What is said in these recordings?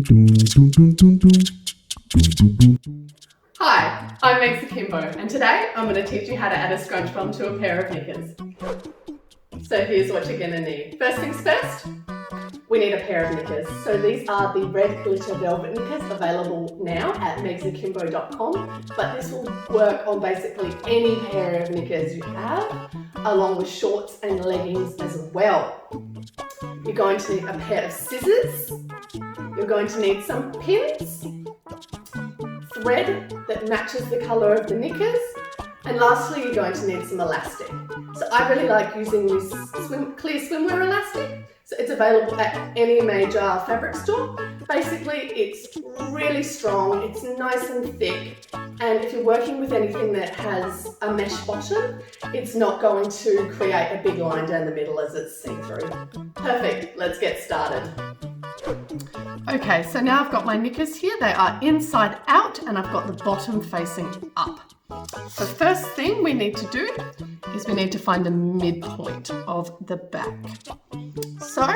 Hi, I'm Megs Akimbo, and today I'm going to teach you how to add a scrunch bum to a pair of knickers. So here's what you're going to need. First things first, we need a pair of knickers. So these are the red glitter velvet knickers available now at megsakimbo.com, but this will work on basically any pair of knickers you have, along with shorts and leggings as well. You're going to need a pair of scissors. You're going to need some pins, thread that matches the colour of the knickers, and lastly you're going to need some elastic. So I really like using this clear swimwear elastic. So it's available at any major fabric store. Basically it's really strong, it's nice and thick, and if you're working with anything that has a mesh bottom, it's not going to create a big line down the middle as it's see-through. Perfect, let's get started. Okay, so now I've got my knickers here. They are inside out and I've got the bottom facing up. The first thing we need to do is we need to find the midpoint of the back. So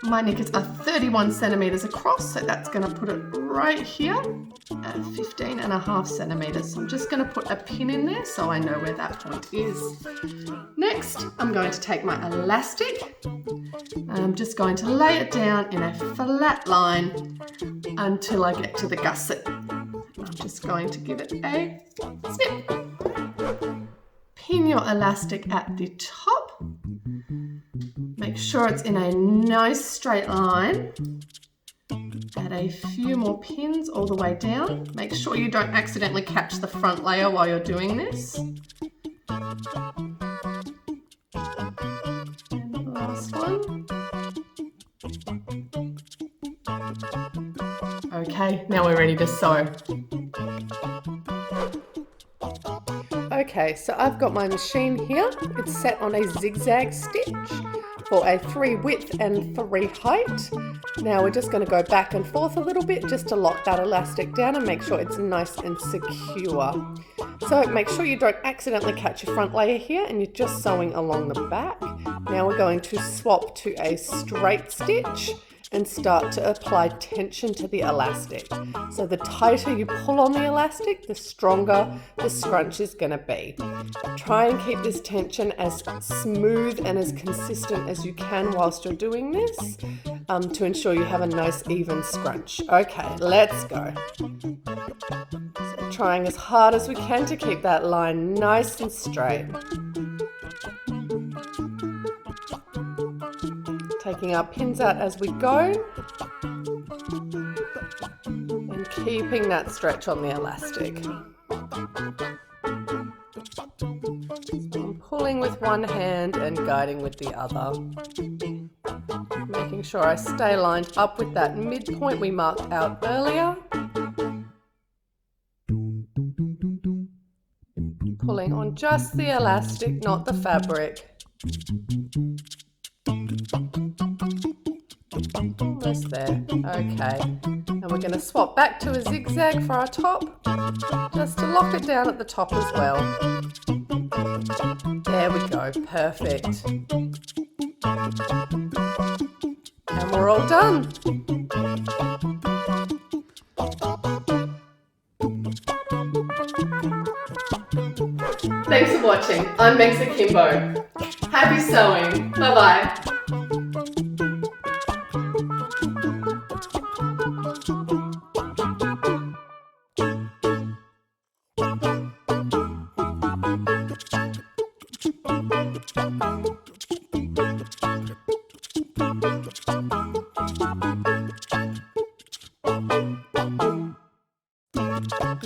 my knickers are 31 centimeters across, so that's going to put it right here at 15.5 centimeters. So I'm just going to put a pin in there so I know where that point is. Next, I'm going to take my elastic. I'm just going to lay it down in a flat line until I get to the gusset. I'm just going to give it a snip. Pin your elastic at the top. Make sure it's in a nice straight line. Add a few more pins all the way down. Make sure you don't accidentally catch the front layer while you're doing this. And the last one. Okay, now we're ready to sew. Okay, so I've got my machine here. It's set on a zigzag stitch for a 3 width and 3 height. Now we're just going to go back and forth a little bit just to lock that elastic down and make sure it's nice and secure. So make sure you don't accidentally catch your front layer here and you're just sewing along the back. Now we're going to swap to a straight stitch and start to apply tension to the elastic. So the tighter you pull on the elastic, the stronger the scrunch is going to be. Try and keep this tension as smooth and as consistent as you can whilst you're doing this to ensure you have a nice even scrunch. Okay, let's go. So trying as hard as we can to keep that line nice and straight. Taking our pins out as we go and keeping that stretch on the elastic. I'm pulling with one hand and guiding with the other. Making sure I stay lined up with that midpoint we marked out earlier. Pulling on just the elastic, not the fabric. Almost there. Okay. And we're going to swap back to a zigzag for our top, just to lock it down at the top as well. There we go. Perfect. And we're all done. Thanks for watching. I'm Megs Akimbo. Happy sewing. Bye-bye.